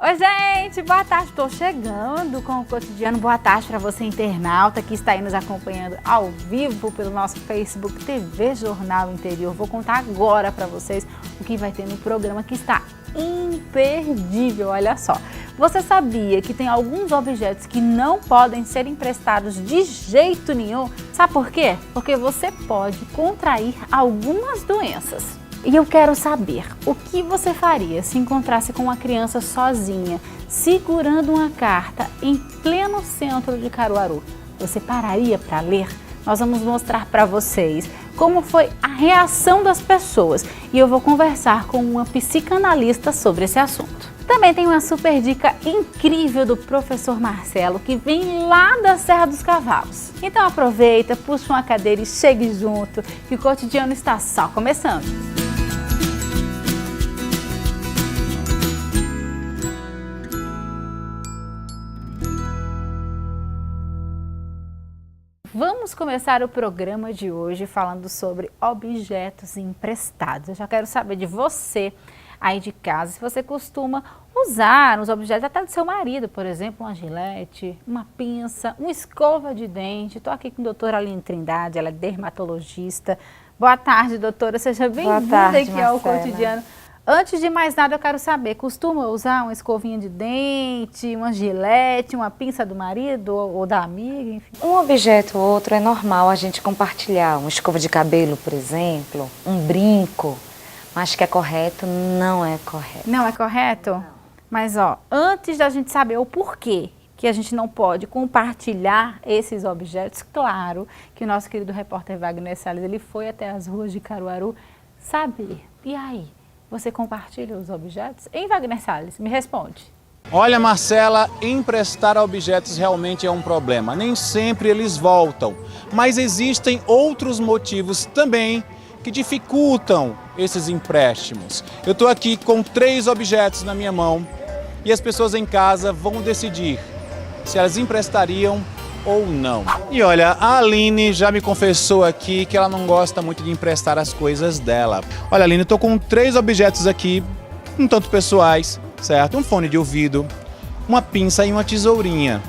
Oi, gente, boa tarde. Estou chegando com o Cotidiano. Boa tarde para você, internauta, que está aí nos acompanhando ao vivo pelo nosso Facebook TV Jornal Interior. Vou contar agora para vocês o que vai ter no programa, que está imperdível. Olha só, você sabia que tem alguns objetos que não podem ser emprestados de jeito nenhum? Sabe por quê? Porque você pode contrair algumas doenças. E eu quero saber o que você faria se encontrasse com uma criança sozinha, segurando uma carta em pleno centro de Caruaru. Você pararia para ler? Nós vamos mostrar para vocês como foi a reação das pessoas e eu vou conversar com uma psicanalista sobre esse assunto. Também tem uma super dica incrível do professor Marcelo, que vem lá da Serra dos Cavalos. Então aproveita, puxa uma cadeira e chegue junto, que o Cotidiano está só começando. Vamos começar o programa de hoje falando sobre objetos emprestados. Eu já quero saber de você aí de casa, se você costuma usar os objetos até do seu marido, por exemplo, uma gilete, uma pinça, uma escova de dente. Estou aqui com a doutora Aline Trindade, ela é dermatologista. Boa tarde, doutora, seja bem-vinda aqui ao Cotidiano. Antes de mais nada, eu quero saber, costuma usar uma escovinha de dente, uma gilete, uma pinça do marido ou da amiga, enfim? Um objeto ou outro é normal a gente compartilhar. Uma escova de cabelo, por exemplo, um brinco, mas que é correto, não é correto. Não é correto? Não. Mas, ó, antes da gente saber o porquê que a gente não pode compartilhar esses objetos, claro que o nosso querido repórter Wagner Salles, ele foi até as ruas de Caruaru saber. E aí? Você compartilha os objetos? Hein, Wagner Salles? Me responde. Olha, Marcela, emprestar objetos realmente é um problema. Nem sempre eles voltam, mas existem outros motivos também que dificultam esses empréstimos. Eu estou aqui com 3 objetos na minha mão e as pessoas em casa vão decidir se elas emprestariam ou não. E olha, a Aline já me confessou aqui que ela não gosta muito de emprestar as coisas dela. Olha, Aline, eu tô com 3 objetos aqui, um tanto pessoais, certo? Um fone de ouvido, uma pinça e uma tesourinha.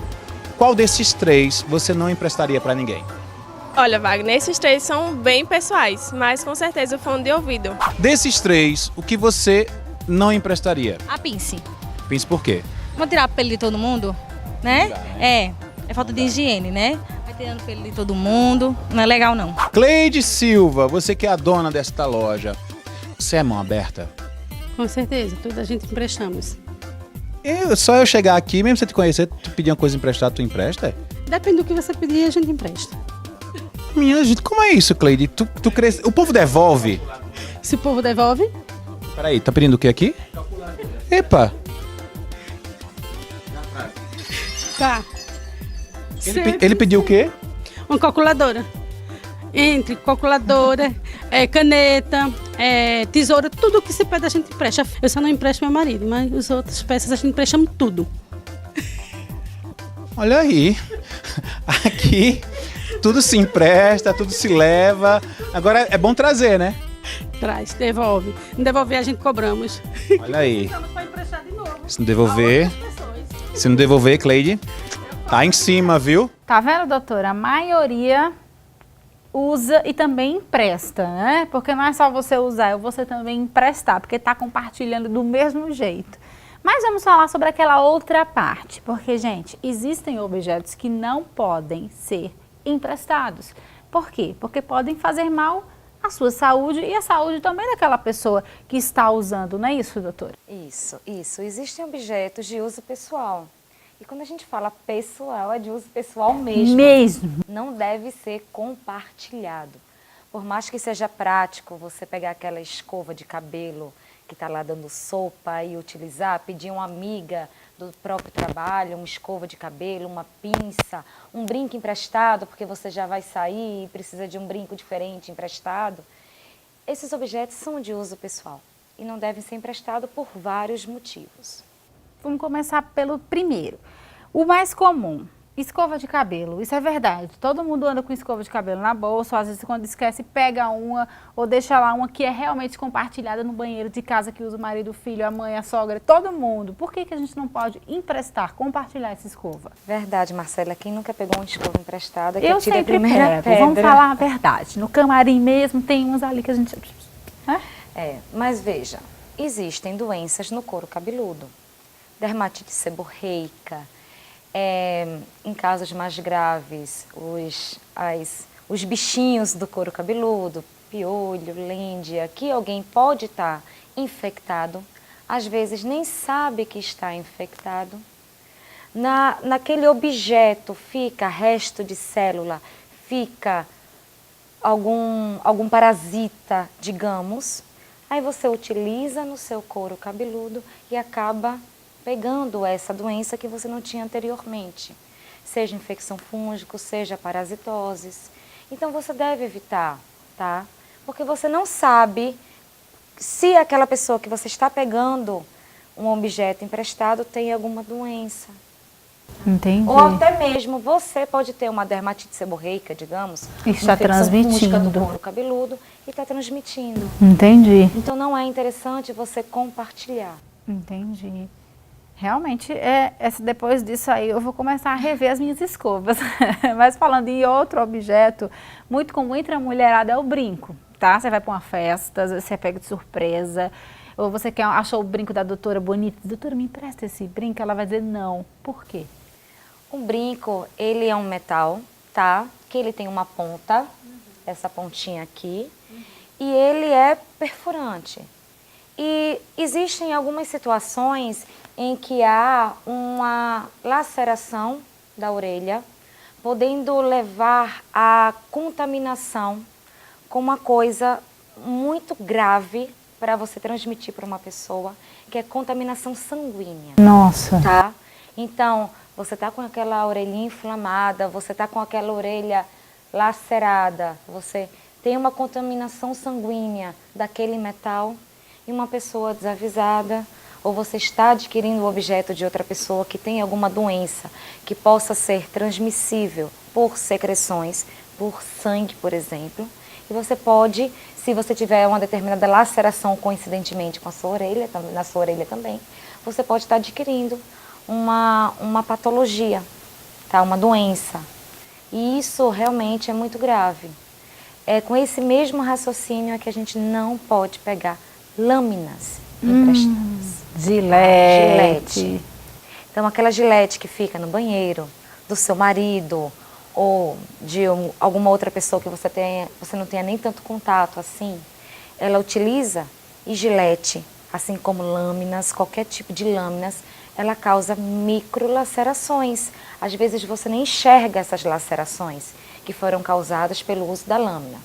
Qual desses 3 você não emprestaria para ninguém? Olha, Wagner, esses 3 são bem pessoais, mas com certeza o fone de ouvido. Desses 3, o que você não emprestaria? A pince. Pince por quê? Vamos tirar a pele de todo mundo, né? É falta de higiene, né? Vai tirando pele de todo mundo, não é legal não. Cleide Silva, você que é a dona desta loja, você é mão aberta? Com certeza, tudo a gente emprestamos. Só eu chegar aqui, mesmo você te conhecer, tu pedir uma coisa emprestada, tu empresta? Depende do que você pedir, a gente empresta. Minha gente, como é isso, Cleide? Tu cresce... O povo devolve? Se o povo devolve? Peraí, tá pedindo o que aqui? Epa! Tá. Ele pediu o quê? Uma calculadora. Entre calculadora, caneta, tesoura, tudo que se pede a gente empresta. Eu só não empresto meu marido, mas as outras peças a gente emprestamos tudo. Olha aí. Aqui tudo se empresta, tudo se leva. Agora é bom trazer, né? Traz, devolve. Não devolver, a gente cobramos. Olha aí. Estamos para emprestar de novo. Se não devolver, Cleide, tá em cima, viu? Tá vendo, doutora? A maioria usa e também empresta, né? Porque não é só você usar, é você também emprestar, porque tá compartilhando do mesmo jeito. Mas vamos falar sobre aquela outra parte, porque, gente, existem objetos que não podem ser emprestados. Por quê? Porque podem fazer mal à sua saúde e à saúde também daquela pessoa que está usando, não é isso, doutora? Isso. Existem objetos de uso pessoal. E quando a gente fala pessoal, é de uso pessoal mesmo. Não deve ser compartilhado. Por mais que seja prático você pegar aquela escova de cabelo que está lá dando sopa e utilizar, pedir uma amiga do próprio trabalho, uma escova de cabelo, uma pinça, um brinco emprestado, porque você já vai sair e precisa de um brinco diferente emprestado. Esses objetos são de uso pessoal e não devem ser emprestados por vários motivos. Vamos começar pelo primeiro. O mais comum. Escova de cabelo, isso é verdade. Todo mundo anda com escova de cabelo na bolsa, ou às vezes quando esquece pega uma ou deixa lá uma que é realmente compartilhada no banheiro de casa que usa o marido, o filho, a mãe, a sogra, todo mundo. Por que a gente não pode emprestar, compartilhar essa escova? Verdade, Marcela. Quem nunca pegou uma escova emprestada, que Eu atire a sempre primeira pego, pedra. vamos falar a verdade. No camarim mesmo tem uns ali que a gente... Mas veja, existem doenças no couro cabeludo. Dermatite seborreica, em casos mais graves, os bichinhos do couro cabeludo, piolho, lêndia, que alguém pode estar infectado, às vezes nem sabe que está infectado. Naquele objeto fica resto de célula, fica algum parasita, digamos, aí você utiliza no seu couro cabeludo e acaba pegando essa doença que você não tinha anteriormente, seja infecção fúngica, seja parasitoses. Então você deve evitar, tá? Porque você não sabe se aquela pessoa que você está pegando um objeto emprestado tem alguma doença. Entendi. Ou até mesmo você pode ter uma dermatite seborreica, digamos, E está uma infecção fúngica do transmitindo. couro cabeludo e está transmitindo. Entendi. Então não é interessante você compartilhar. Entendi. Realmente, depois disso aí, eu vou começar a rever as minhas escovas. Mas falando em outro objeto, muito comum entre a mulherada é o brinco, tá? Você vai para uma festa, às vezes você pega de surpresa, ou você achou o brinco da doutora bonito, doutora, me empresta esse brinco? Ela vai dizer não. Por quê? O brinco, ele é um metal, tá? Que ele tem uma ponta, essa pontinha aqui, e ele é perfurante. E existem algumas situações em que há uma laceração da orelha, podendo levar à contaminação com uma coisa muito grave para você transmitir para uma pessoa, que é contaminação sanguínea. Nossa. Tá? Então, você tá com aquela orelhinha inflamada, você tá com aquela orelha lacerada, você tem uma contaminação sanguínea daquele metal e uma pessoa desavisada, ou você está adquirindo o objeto de outra pessoa que tem alguma doença que possa ser transmissível por secreções, por sangue, por exemplo, e você pode, se você tiver uma determinada laceração coincidentemente com a sua orelha, na sua orelha também, você pode estar adquirindo uma patologia, tá? Uma doença. E isso realmente é muito grave. É com esse mesmo raciocínio é que a gente não pode pegar lâminas emprestadas. Gilete. Então, aquela gilete que fica no banheiro do seu marido ou de alguma outra pessoa que você não tenha nem tanto contato assim, ela utiliza, e gilete, assim como lâminas, qualquer tipo de lâminas, ela causa microlacerações. Às vezes você nem enxerga essas lacerações que foram causadas pelo uso da lâmina.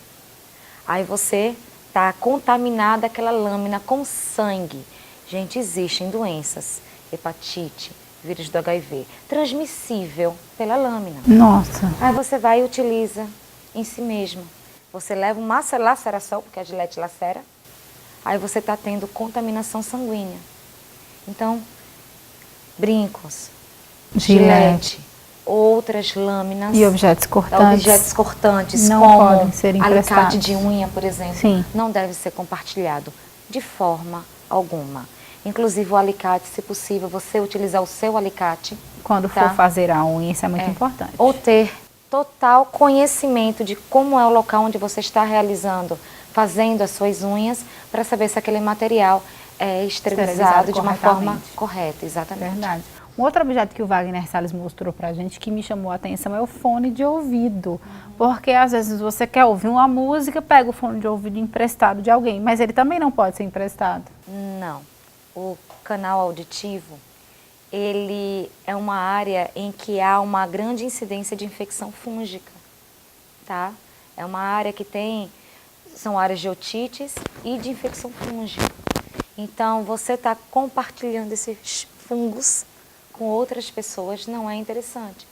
Aí você está contaminada aquela lâmina com sangue. Gente, existem doenças, hepatite, vírus do HIV, transmissível pela lâmina. Nossa. Aí você vai e utiliza em si mesmo. Você leva uma laceração, porque a gilete lacera, aí você está tendo contaminação sanguínea. Então, brincos, gilete, outras lâminas E objetos cortantes. não Não como podem ser alicate emprestados. de unha, por exemplo, Sim. não deve ser compartilhado de forma alguma. Inclusive o alicate, se possível, você utilizar o seu alicate. Quando tá? for fazer a unha, isso é muito importante. Ou ter total conhecimento de como é o local onde você está fazendo as suas unhas, para saber se aquele material é esterilizado de uma forma correta, exatamente. Verdade. Um outro objeto que o Wagner Salles mostrou pra gente que me chamou a atenção é o fone de ouvido. Porque às vezes você quer ouvir uma música, pega o fone de ouvido emprestado de alguém, mas ele também não pode ser emprestado. Não. O canal auditivo, ele é uma área em que há uma grande incidência de infecção fúngica, tá? É uma área que são áreas de otites e de infecção fúngica. Então, você está compartilhando esses fungos com outras pessoas não é interessante.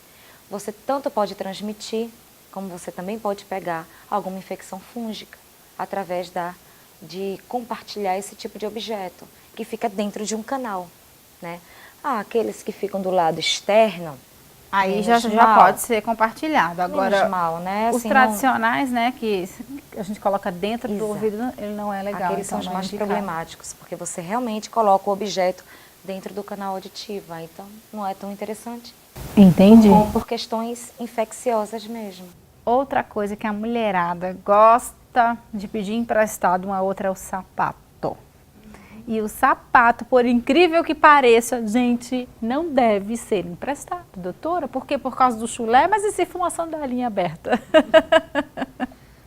Você tanto pode transmitir, como você também pode pegar alguma infecção fúngica através de compartilhar esse tipo de objeto, que fica dentro de um canal, né? Aqueles que ficam do lado externo, Aí menos já mal. pode ser compartilhado. Agora, Menos mal, né? os Assim, tradicionais, né, que a gente coloca dentro do Exato. ouvido, ele não é legal. Aqueles são então os não é mais indicado. problemáticos, porque você realmente coloca o objeto dentro do canal auditivo, aí então não é tão interessante. Entendi. Ou por questões infecciosas mesmo. Outra coisa que a mulherada gosta de pedir emprestado, uma outra é o sapato. E o sapato, por incrível que pareça, gente, não deve ser emprestado, doutora. Por quê? Por causa do chulé, mas e se for uma sandalinha aberta?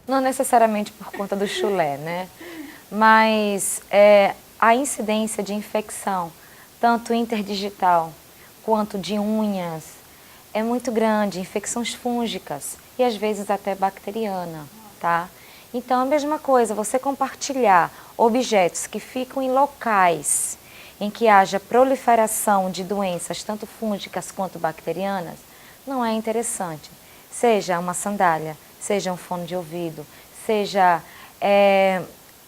Não necessariamente por conta do chulé, né? Mas a incidência de infecção, tanto interdigital quanto de unhas, é muito grande, infecções fúngicas e às vezes até bacteriana, tá? Então, a mesma coisa, você compartilhar objetos que ficam em locais em que haja proliferação de doenças, tanto fúngicas quanto bacterianas, não é interessante. Seja uma sandália, seja um fone de ouvido, seja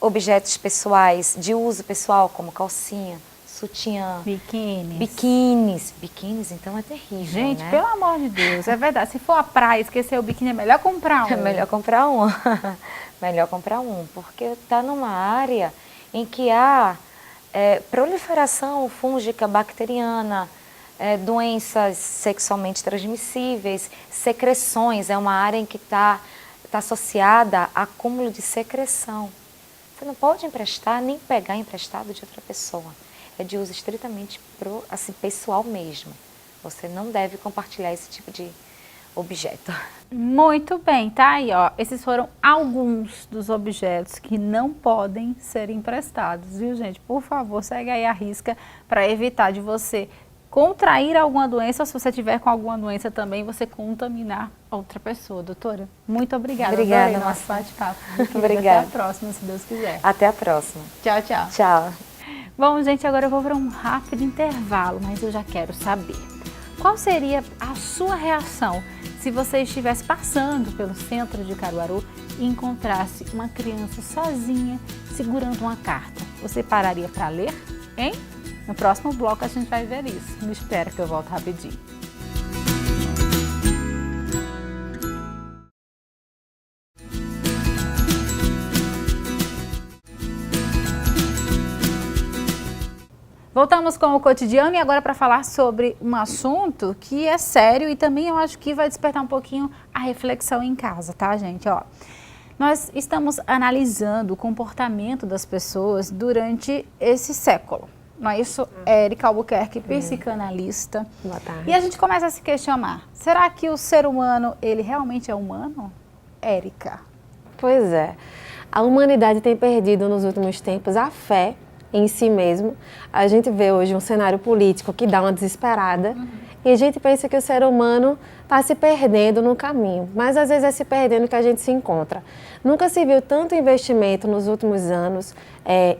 objetos pessoais, de uso pessoal, como calcinha, sutiã, biquínis, então é terrível, gente, né? pelo amor de Deus, é verdade. Se for à praia esquecer o biquíni, é melhor comprar um. É melhor comprar um. Melhor comprar um, porque está numa área em que há proliferação fúngica, bacteriana, doenças sexualmente transmissíveis, secreções, é uma área em que está associada a acúmulo de secreção. Você não pode emprestar nem pegar emprestado de outra pessoa. É de uso estritamente assim, pessoal mesmo. Você não deve compartilhar esse tipo de objeto. Muito bem, tá aí, ó. Esses foram alguns dos objetos que não podem ser emprestados, viu, gente? Por favor, segue aí a risca para evitar de você contrair alguma doença, ou se você tiver com alguma doença também, você contaminar outra pessoa. Doutora, muito obrigada. Obrigada, Adorei nosso bate-papo. Obrigada. Até a próxima, se Deus quiser. Até a próxima. Tchau, tchau. Tchau. Bom, gente, agora eu vou para um rápido intervalo, mas eu já quero saber. Qual seria a sua reação se você estivesse passando pelo centro de Caruaru e encontrasse uma criança sozinha segurando uma carta? Você pararia para ler, hein? No próximo bloco a gente vai ver isso. Me espera que eu volto rapidinho. Voltamos com o cotidiano e agora para falar sobre um assunto que é sério e também eu acho que vai despertar um pouquinho a reflexão em casa, tá, gente? Ó, nós estamos analisando o comportamento das pessoas durante esse século. Não é isso? Érica Albuquerque, psicanalista. Boa tarde. E a gente começa a se questionar, será que o ser humano, ele realmente é humano? Érica. Pois é. A humanidade tem perdido nos últimos tempos a fé em si mesmo. A gente vê hoje um cenário político que dá uma desesperada e a gente pensa que o ser humano está se perdendo no caminho, mas às vezes é se perdendo que a gente se encontra. Nunca se viu tanto investimento nos últimos anos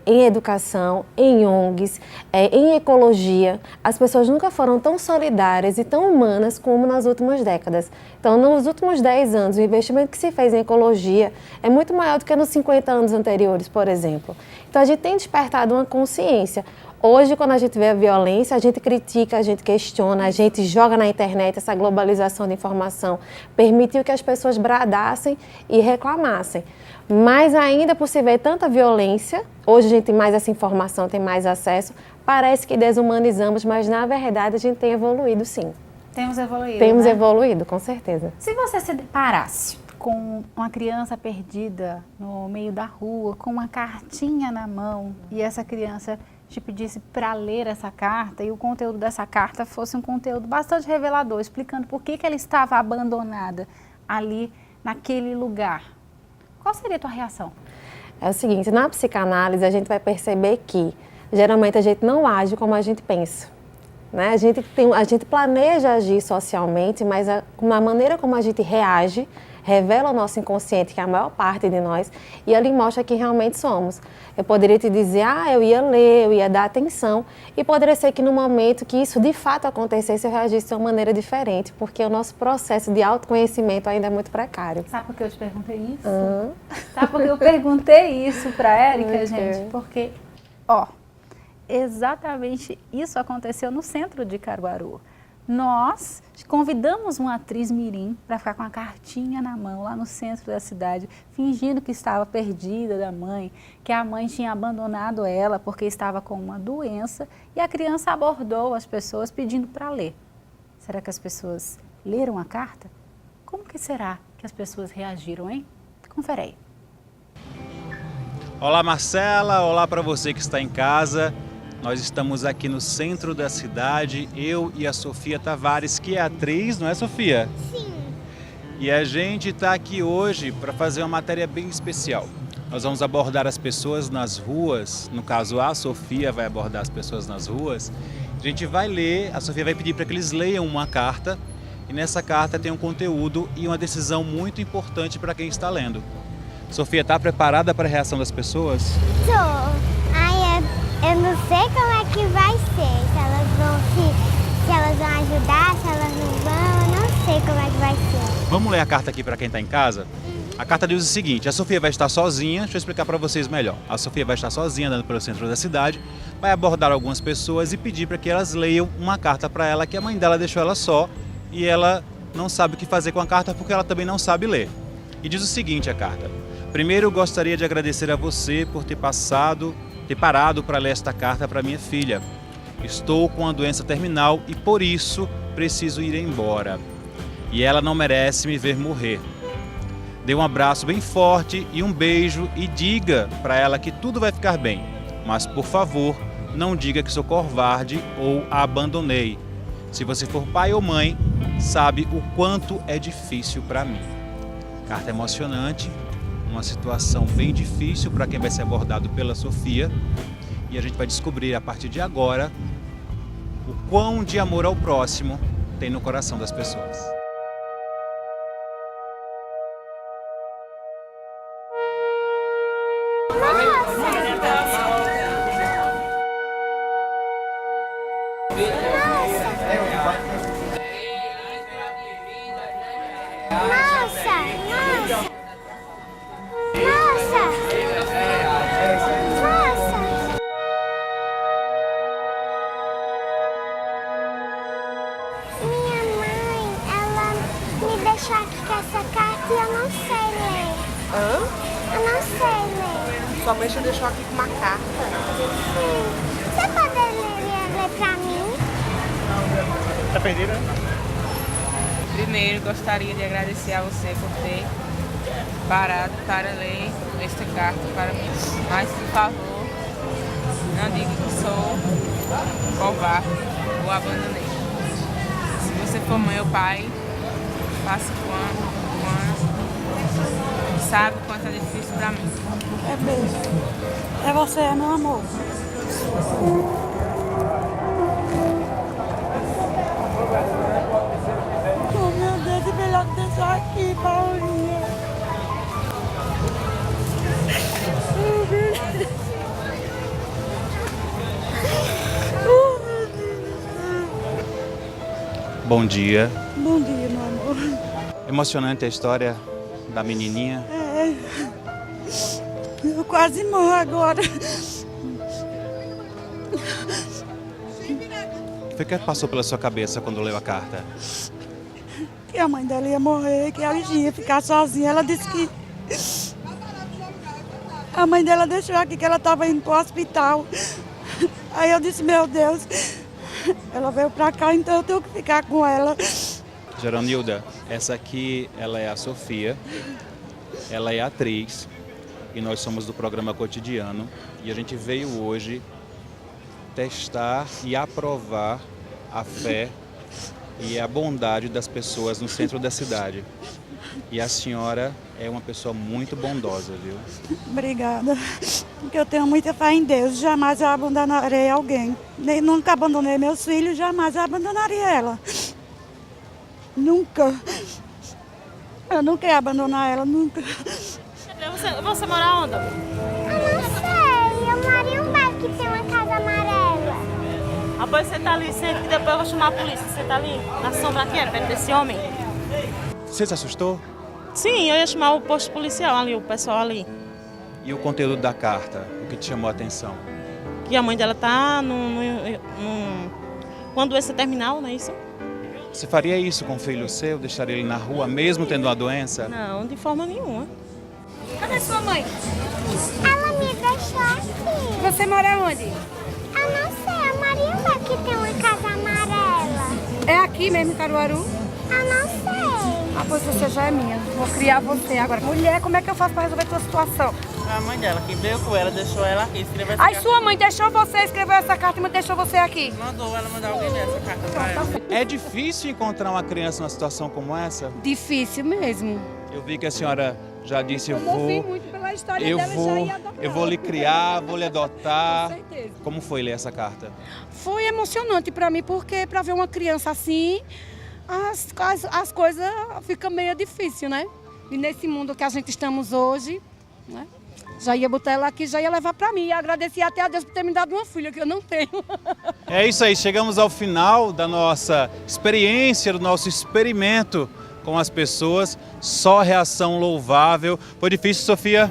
em educação, em ONGs, em ecologia. As pessoas nunca foram tão solidárias e tão humanas como nas últimas décadas. Então, nos últimos 10 anos, o investimento que se fez em ecologia é muito maior do que nos 50 anos anteriores, por exemplo. Então, a gente tem despertado uma consciência. Hoje, quando a gente vê a violência, a gente critica, a gente questiona, a gente joga na internet. Essa globalização de informação permitiu que as pessoas bradassem e reclamassem. Mas ainda por se ver tanta violência, hoje a gente tem mais essa informação, tem mais acesso, parece que desumanizamos, mas na verdade a gente tem evoluído sim. Temos evoluído, Temos né? evoluído, com certeza. Se você se deparasse com uma criança perdida no meio da rua, com uma cartinha na mão, e essa criança te pedisse para ler essa carta e o conteúdo dessa carta fosse um conteúdo bastante revelador, explicando por que ela estava abandonada ali naquele lugar, qual seria a tua reação? É o seguinte, na psicanálise a gente vai perceber que geralmente a gente não age como a gente pensa. Né? A gente planeja agir socialmente, mas a maneira como a gente reage revela o nosso inconsciente, que é a maior parte de nós, e ali mostra quem realmente somos. Eu poderia te dizer, eu ia ler, eu ia dar atenção, e poderia ser que no momento que isso de fato acontecesse, eu reagisse de uma maneira diferente, porque o nosso processo de autoconhecimento ainda é muito precário. Sabe por que eu te perguntei isso? Sabe por que eu perguntei isso para a Érica, gente? Porque, exatamente isso aconteceu no centro de Caruaru. nós convidamos uma atriz mirim para ficar com a cartinha na mão lá no centro da cidade, fingindo que estava perdida da mãe, que a mãe tinha abandonado ela porque estava com uma doença e a criança abordou as pessoas pedindo para ler. Será que as pessoas leram a carta? Como que será que as pessoas reagiram, hein? Confere aí. Olá, Marcela, olá para você que está em casa. Nós estamos aqui no centro da cidade, eu e a Sofia Tavares, que é atriz, não é, Sofia? Sim. E a gente está aqui hoje para fazer uma matéria bem especial. Nós vamos abordar as pessoas nas ruas, no caso a Sofia vai abordar as pessoas nas ruas. A gente vai ler, a Sofia vai pedir para que eles leiam uma carta e nessa carta tem um conteúdo e uma decisão muito importante para quem está lendo. Sofia, está preparada para a reação das pessoas? Tô. Eu não sei como é que vai ser, se elas vão ajudar, se elas não vão, eu não sei como é que vai ser. Vamos ler a carta aqui para quem está em casa? A carta diz o seguinte: a Sofia vai estar sozinha, deixa eu explicar para vocês melhor. A Sofia vai estar sozinha andando pelo centro da cidade, vai abordar algumas pessoas e pedir para que elas leiam uma carta para ela que a mãe dela deixou ela só e ela não sabe o que fazer com a carta porque ela também não sabe ler. E diz o seguinte a carta: primeiro eu gostaria de agradecer a você por ter parado para ler esta carta para minha filha. Estou com uma doença terminal e por isso preciso ir embora. E ela não merece me ver morrer. Dê um abraço bem forte e um beijo e diga para ela que tudo vai ficar bem. Mas por favor, não diga que sou covarde ou a abandonei. Se você for pai ou mãe, sabe o quanto é difícil para mim. Carta emocionante. Uma situação bem difícil para quem vai ser abordado pela Sofia. E a gente vai descobrir a partir de agora o quão de amor ao próximo tem no coração das pessoas. Deixou aqui com essa carta e eu não sei ler. Hã? Eu não sei ler. Sua mãe te deixou aqui com uma carta? Sim. Você pode ler pra mim? Tá perdida? Primeiro, gostaria de agradecer a você por ter parado para ler esta carta para mim. Mas, por favor, não diga que sou covarde ou abandonei. Se você for mãe ou pai, faça quando, sabe o quanto é difícil para mim. É beijo. É você, é meu amor. Oh, meu Deus, é melhor que deixar aqui, Paulinha. Oh, meu Deus. Oh, meu Deus. Bom dia. Bom dia, meu amor. Emocionante a história da menininha. É. Eu quase morro agora. O que passou pela sua cabeça quando leu a carta? Que a mãe dela ia morrer, que ela ia ficar sozinha. Ela disse que a mãe dela deixou aqui, que ela estava indo para o hospital. Aí eu disse, meu Deus, ela veio para cá, então eu tenho que ficar com ela. Geronilda, essa aqui ela é a Sofia, ela é atriz e nós somos do programa Cotidiano e a gente veio hoje testar e aprovar a fé e a bondade das pessoas no centro da cidade. E a senhora é uma pessoa muito bondosa, viu? Obrigada, porque eu tenho muita fé em Deus, jamais eu abandonarei alguém. Nem, nunca abandonei meus filhos, jamais eu abandonaria ela. Nunca. Eu não quero abandonar ela, nunca. Você mora onde? Eu não sei, eu moro em um bairro que tem uma casa amarela. Rapaz, você tá ali, sente que depois eu vou chamar a polícia. Você tá ali, na sombra aqui, perto desse homem. Você se assustou? Sim, eu ia chamar o posto policial ali, o pessoal ali. E o conteúdo da carta, o que te chamou a atenção? Que a mãe dela tá com uma doença terminal, não é isso? Você faria isso com o filho seu? Deixaria ele na rua mesmo tendo uma doença? Não, de forma nenhuma. Cadê sua mãe? Ela me deixou aqui. Você mora onde? Eu não sei, a Maria vai que tem uma casa amarela. É aqui mesmo, em Caruaru? Eu não sei. Ah, pois você já é minha. Vou criar você agora. Mulher, como é que eu faço pra resolver a tua situação? A mãe dela, que veio com ela, deixou ela aqui, escreveu essa Aí carta. sua mãe deixou você escrever essa carta e deixou você aqui. Mandou ela mandar alguém ler essa carta pra ela. É difícil encontrar uma criança numa situação como essa? Difícil mesmo. Eu vi que a senhora já disse, Eu movi muito pela história eu dela, já ia adotar. vou lhe criar, vou lhe adotar. Com certeza. Como foi ler essa carta? Foi emocionante pra mim, porque pra ver uma criança assim, as coisas ficam meio difíceis, né? E nesse mundo que a gente estamos hoje, né? Já ia botar ela aqui, já ia levar pra mim. E agradecer até a Deus por ter me dado uma filha, que eu não tenho. É isso aí, chegamos ao final da nossa experiência, do nosso experimento com as pessoas. Só reação louvável. Foi difícil, Sofia?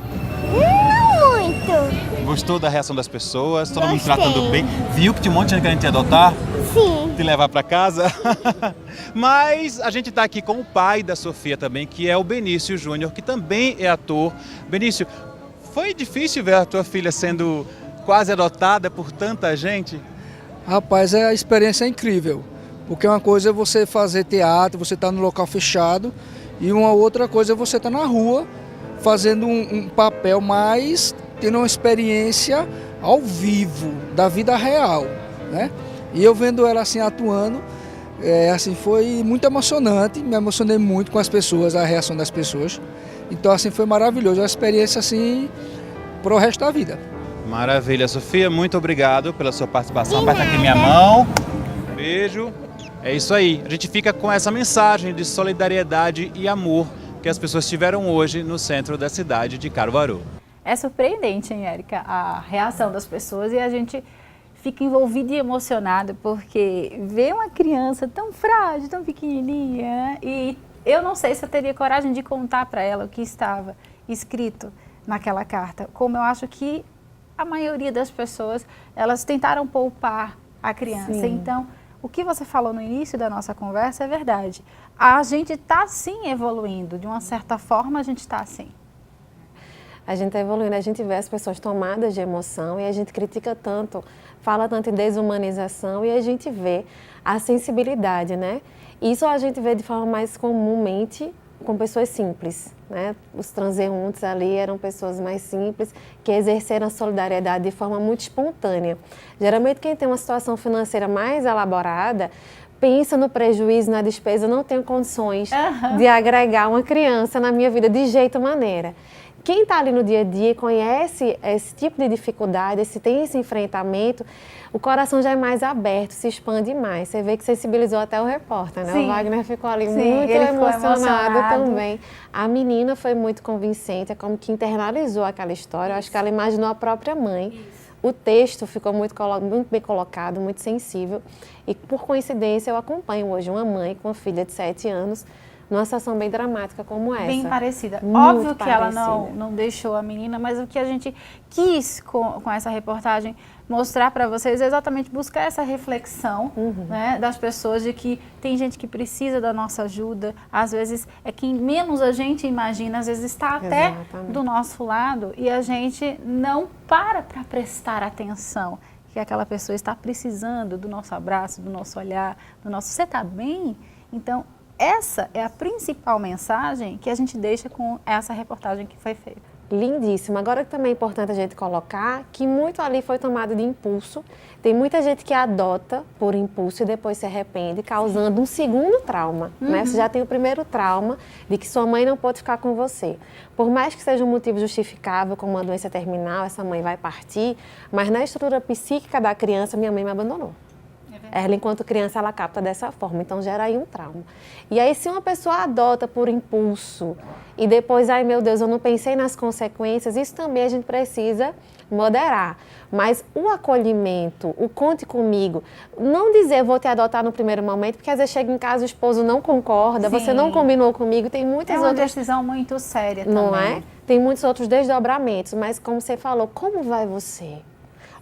Não muito. Gostou da reação das pessoas? Todo mundo Gostei. tratando bem? Viu que tinha um monte de gente querendo te adotar? Sim. Te levar para casa? Mas a gente está aqui com o pai da Sofia também, que é o Benício Júnior, que também é ator. Benício, foi difícil ver a tua filha sendo quase adotada por tanta gente? Rapaz, a experiência é incrível, porque uma coisa é você fazer teatro, você estar no local fechado, e uma outra coisa é você estar na rua, fazendo um papel, mas tendo uma experiência ao vivo, da vida real, né? E eu vendo ela assim atuando, assim, foi muito emocionante, me emocionei muito com as pessoas, a reação das pessoas. Então, assim, foi maravilhoso, uma experiência, assim, para o resto da vida. Maravilha, Sofia, muito obrigado pela sua participação. Aperta aqui minha mão. Beijo. É isso aí, a gente fica com essa mensagem de solidariedade e amor que as pessoas tiveram hoje no centro da cidade de Caruaru. É surpreendente, hein, Érica, a reação das pessoas e a gente fica envolvido e emocionado porque ver uma criança tão frágil, tão pequenininha, né? E eu não sei se eu teria coragem de contar para ela o que estava escrito naquela carta, como eu acho que a maioria das pessoas, elas tentaram poupar a criança. Sim. Então, o que você falou no início da nossa conversa é verdade. A gente está sim evoluindo, de uma certa forma a gente está sim. A gente está evoluindo, a gente vê as pessoas tomadas de emoção e a gente critica tanto, fala tanto em desumanização e a gente vê a sensibilidade, né? Isso a gente vê de forma mais comumente com pessoas simples, né? Os transeuntes ali eram pessoas mais simples que exerceram a solidariedade de forma muito espontânea. Geralmente quem tem uma situação financeira mais elaborada pensa no prejuízo, na despesa, não tenho condições de agregar uma criança na minha vida de jeito maneira. Quem está ali no dia a dia conhece esse tipo de dificuldade, tem esse enfrentamento, o coração já é mais aberto, se expande mais. Você vê que sensibilizou até o repórter, né? Sim. O Wagner ficou ali Sim, muito ele ficou emocionado também. A menina foi muito convincente, é como que internalizou aquela história. Eu acho que ela imaginou a própria mãe. O texto ficou muito bem colocado, muito sensível. E por coincidência eu acompanho hoje uma mãe com uma filha de 7 anos, numa situação bem dramática como essa. Bem parecida. Muito Óbvio que ela parecida. não deixou a menina, mas o que a gente quis com essa reportagem mostrar para vocês é exatamente buscar essa reflexão, né, das pessoas de que tem gente que precisa da nossa ajuda, às vezes é quem menos a gente imagina, às vezes está até do nosso lado e a gente não para prestar atenção que aquela pessoa está precisando do nosso abraço, do nosso olhar, do nosso "você está bem?". Então, essa é a principal mensagem que a gente deixa com essa reportagem que foi feita. Lindíssimo. Agora também é importante a gente colocar que muito ali foi tomado de impulso. Tem muita gente que adota por impulso e depois se arrepende, causando um segundo trauma. Né? Você já tem o primeiro trauma de que sua mãe não pode ficar com você. Por mais que seja um motivo justificável, como uma doença terminal, essa mãe vai partir, mas na estrutura psíquica da criança, minha mãe me abandonou. Ela, enquanto criança, ela capta dessa forma, então gera aí um trauma. E aí, se uma pessoa adota por impulso e depois, ai meu Deus, eu não pensei nas consequências, isso também a gente precisa moderar. Mas o acolhimento, o conte comigo, não dizer vou te adotar no primeiro momento, porque às vezes chega em casa o esposo não concorda, Sim. você não combinou comigo, tem muitas É uma outras... decisão muito séria também. Não é? Tem muitos outros desdobramentos, mas como você falou, como vai você?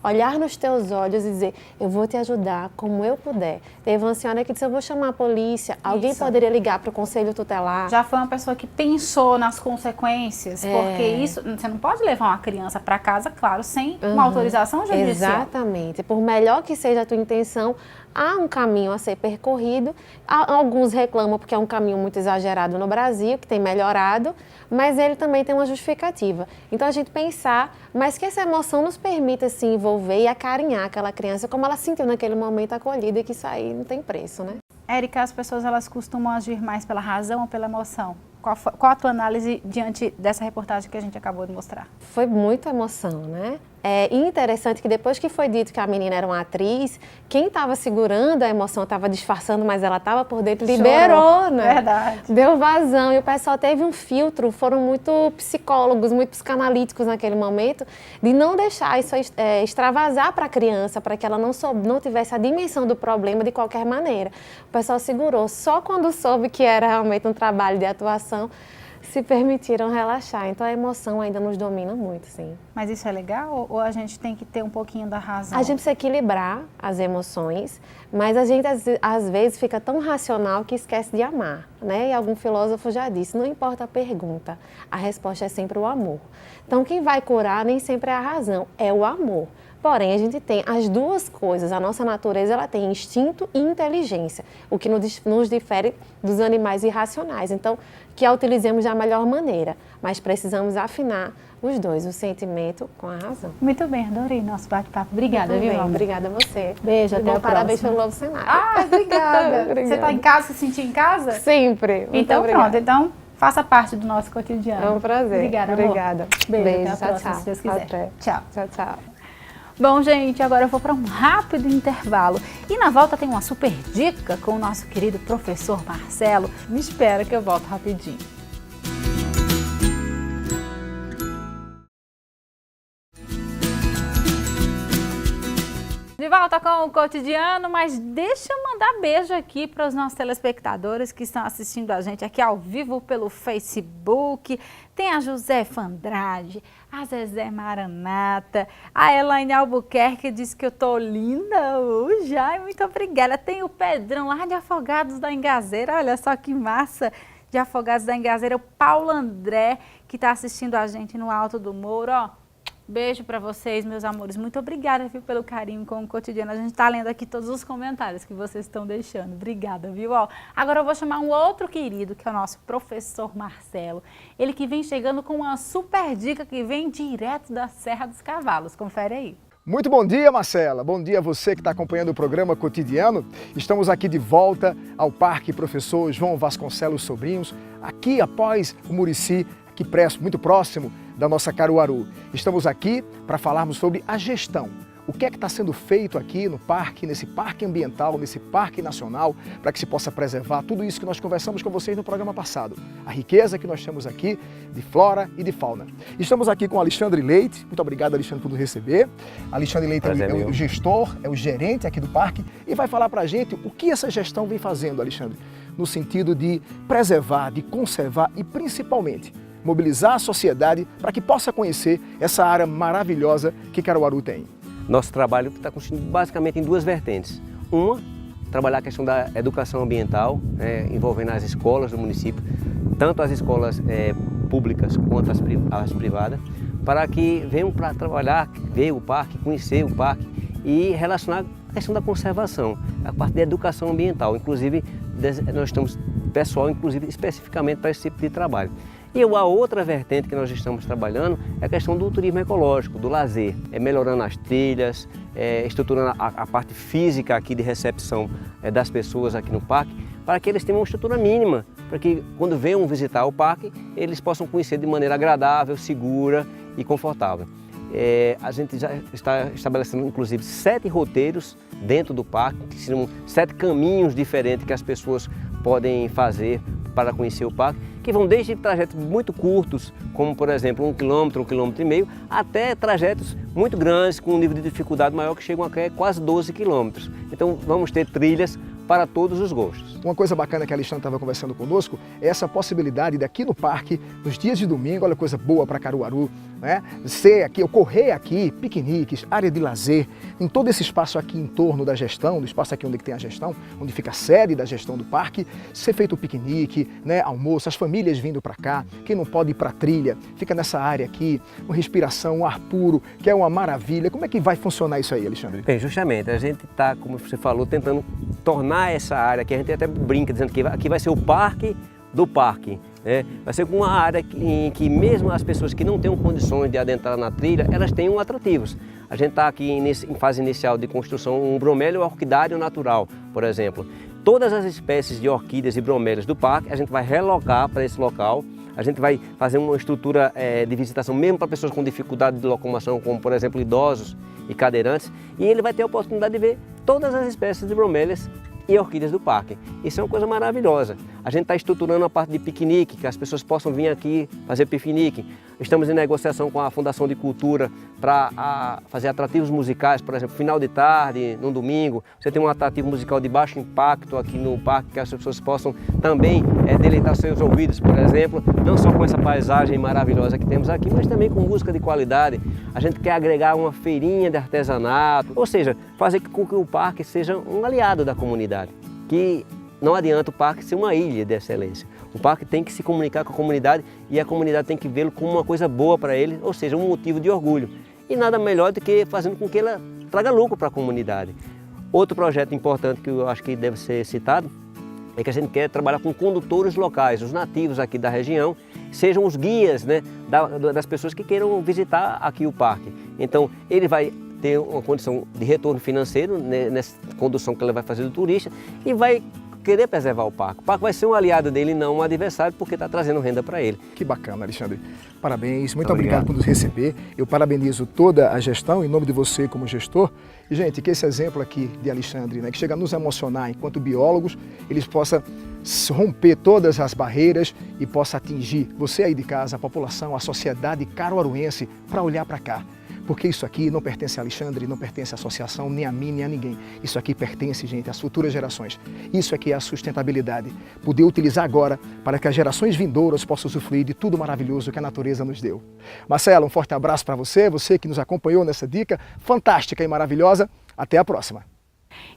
olhar nos teus olhos e dizer, eu vou te ajudar como eu puder. Teve uma senhora que disse, eu vou chamar a polícia, alguém poderia ligar para o conselho tutelar. Já foi uma pessoa que pensou nas consequências, porque isso, você não pode levar uma criança para casa, claro, sem uma autorização judicial. Exatamente. Por melhor que seja a tua intenção, há um caminho a ser percorrido. Alguns reclamam porque é um caminho muito exagerado no Brasil, que tem melhorado, mas ele também tem uma justificativa. Então a gente pensar, mas que essa emoção nos permita se envolver e acarinhar aquela criança como ela sentiu naquele momento acolhida, e que isso aí não tem preço, né? Érica, as pessoas elas costumam agir mais pela razão ou pela emoção? Qual a tua análise diante dessa reportagem que a gente acabou de mostrar? Foi muita emoção, né? É interessante que depois que foi dito que a menina era uma atriz, quem estava segurando a emoção, estava disfarçando, mas ela estava por dentro, liberou, né? Verdade. Deu vazão e o pessoal teve um filtro, foram muito psicólogos, muito psicanalíticos naquele momento, de não deixar isso extravasar para a criança, para que ela não tivesse a dimensão do problema de qualquer maneira. O pessoal segurou, só quando soube que era realmente um trabalho de atuação, se permitiram relaxar. Então a emoção ainda nos domina muito, sim. Mas isso é legal ou a gente tem que ter um pouquinho da razão? A gente precisa equilibrar as emoções, mas a gente às vezes fica tão racional que esquece de amar, né? E algum filósofo já disse, não importa a pergunta, a resposta é sempre o amor. Então quem vai curar nem sempre é a razão, é o amor. Porém, a gente tem as duas coisas. A nossa natureza ela tem instinto e inteligência, o que nos difere dos animais irracionais. Então, que a utilizemos da melhor maneira, mas precisamos afinar os dois, o sentimento com a razão. Muito bem, adorei nosso bate-papo. Obrigada, viu? Obrigada a você. Beijo, até a Parabéns próxima. pelo novo cenário. Ah, obrigada. Você está em casa, se sentir em casa? Sempre. Muito então, obrigada. pronto. Então, faça parte do nosso cotidiano. É um prazer. Obrigada, amor. Obrigada. Beijo, até a próxima, tchau. se Deus quiser. Até. Tchau. Tchau, tchau. Bom, gente, agora eu vou para um rápido intervalo. E na volta tem uma super dica com o nosso querido professor Marcelo. Me espera que eu volto rapidinho. De volta com o cotidiano, mas deixa eu mandar beijo aqui para os nossos telespectadores que estão assistindo a gente aqui ao vivo pelo Facebook. Tem a Josefa Andrade, a Zezé Maranata, a Elaine Albuquerque diz que eu tô linda hoje. Ai, muito obrigada. Tem o Pedrão lá de Afogados da Engazeira, olha só que massa, de Afogados da Engazeira. O Paulo André, que está assistindo a gente no Alto do Mouro, ó. Beijo para vocês, meus amores. Muito obrigada, viu, pelo carinho com o cotidiano. A gente está lendo aqui todos os comentários que vocês estão deixando. Obrigada, viu? Ó, agora eu vou chamar um outro querido, que é o nosso professor Marcelo. Ele que vem chegando com uma super dica que vem direto da Serra dos Cavalos. Confere aí. Muito bom dia, Marcela. Bom dia a você que está acompanhando o programa Cotidiano. Estamos aqui de volta ao Parque Professor João Vasconcelos Sobrinhos, aqui após o Murici, aqui muito próximo da nossa Caruaru. Estamos aqui para falarmos sobre a gestão. O que é que está sendo feito aqui no parque, nesse parque ambiental, nesse parque nacional, para que se possa preservar tudo isso que nós conversamos com vocês no programa passado. A riqueza que nós temos aqui de flora e de fauna. Estamos aqui com o Alexandre Leite. Muito obrigado, Alexandre, por nos receber. Alexandre Leite é o gestor, é o gerente aqui do parque e vai falar para a gente o que essa gestão vem fazendo, Alexandre, no sentido de preservar, de conservar e principalmente mobilizar a sociedade para que possa conhecer essa área maravilhosa que Caruaru tem. Nosso trabalho está consistindo basicamente em duas vertentes. Uma, trabalhar a questão da educação ambiental, envolvendo as escolas do município, tanto as escolas públicas quanto as privadas, para que venham para trabalhar, ver o parque, conhecer o parque e relacionar a questão da conservação, a parte da educação ambiental. Inclusive, nós temos pessoal, inclusive, especificamente para esse tipo de trabalho. E a outra vertente que nós estamos trabalhando é a questão do turismo ecológico, do lazer, melhorando as trilhas, estruturando a parte física aqui de recepção das pessoas aqui no parque, para que eles tenham uma estrutura mínima, para que quando venham visitar o parque, eles possam conhecer de maneira agradável, segura e confortável. A gente já está estabelecendo, inclusive, 7 roteiros dentro do parque, que serão 7 caminhos diferentes que as pessoas podem fazer para conhecer o parque, que vão desde trajetos muito curtos, como por exemplo 1 quilômetro, 1,5 quilômetros, até trajetos muito grandes, com um nível de dificuldade maior, que chegam a quase 12 quilômetros. Então vamos ter trilhas para todos os gostos. Uma coisa bacana que a Alexandre estava conversando conosco é essa possibilidade daqui no parque, nos dias de domingo, olha coisa boa para Caruaru, né? Ocorrer aqui, piqueniques, área de lazer, em todo esse espaço aqui em torno da gestão, do espaço aqui onde tem a gestão, onde fica a sede da gestão do parque, ser feito o piquenique, né? Almoço, as famílias vindo para cá, quem não pode ir para a trilha, fica nessa área aqui, uma respiração, um ar puro, que é uma maravilha. Como é que vai funcionar isso aí, Alexandre? Bem, justamente, a gente está, como você falou, tentando tornar essa área, que a gente até brinca, dizendo que aqui vai ser o parque do parque. Vai ser uma área em que mesmo as pessoas que não tenham condições de adentrar na trilha, elas tenham atrativos. A gente está aqui em fase inicial de construção um bromélia orquidário natural, por exemplo. Todas as espécies de orquídeas e bromélias do parque a gente vai relocar para esse local. A gente vai fazer uma estrutura de visitação mesmo para pessoas com dificuldade de locomoção, como por exemplo idosos e cadeirantes, e ele vai ter a oportunidade de ver todas as espécies de bromélias e orquídeas do parque. Isso é uma coisa maravilhosa. A gente está estruturando a parte de piquenique, que as pessoas possam vir aqui fazer piquenique. Estamos em negociação com a Fundação de Cultura para fazer atrativos musicais, por exemplo, final de tarde, no domingo. Você tem um atrativo musical de baixo impacto aqui no parque, que as pessoas possam também deleitar seus ouvidos, por exemplo, não só com essa paisagem maravilhosa que temos aqui, mas também com música de qualidade. A gente quer agregar uma feirinha de artesanato, ou seja, fazer com que o parque seja um aliado da comunidade, que não adianta o parque ser uma ilha de excelência. O parque tem que se comunicar com a comunidade e a comunidade tem que vê-lo como uma coisa boa para ele, ou seja, um motivo de orgulho. E nada melhor do que fazendo com que ela traga lucro para a comunidade. Outro projeto importante que eu acho que deve ser citado é que a gente quer trabalhar com condutores locais, os nativos aqui da região, sejam os guias, né, das pessoas que queiram visitar aqui o parque. Então, ele vai ter uma condição de retorno financeiro, né, nessa condução que ele vai fazer do turista e vai querer preservar o parque. O parque vai ser um aliado dele e não um adversário, porque está trazendo renda para ele. Que bacana, Alexandre. Parabéns, muito obrigado por nos receber. Eu parabenizo toda a gestão, em nome de você como gestor. E, gente, que esse exemplo aqui de Alexandre, né, que chega a nos emocionar enquanto biólogos, eles possam romper todas as barreiras e possa atingir você aí de casa, a população, a sociedade caruaruense, para olhar para cá. Porque isso aqui não pertence a Alexandre, não pertence à associação, nem a mim, nem a ninguém. Isso aqui pertence, gente, às futuras gerações. Isso aqui é a sustentabilidade. Poder utilizar agora para que as gerações vindouras possam usufruir de tudo maravilhoso que a natureza nos deu. Marcelo, um forte abraço para você, você que nos acompanhou nessa dica fantástica e maravilhosa. Até a próxima.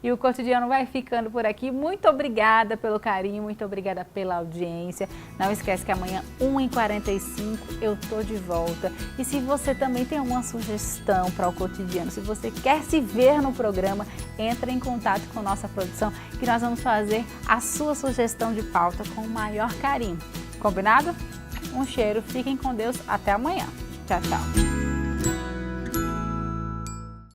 E o Cotidiano vai ficando por aqui. Muito obrigada pelo carinho, muito obrigada pela audiência. Não esquece que amanhã, 1h45, eu tô de volta. E se você também tem alguma sugestão para o Cotidiano, se você quer se ver no programa, entre em contato com nossa produção, que nós vamos fazer a sua sugestão de pauta com o maior carinho. Combinado? Um cheiro, fiquem com Deus, até amanhã. Tchau, tchau.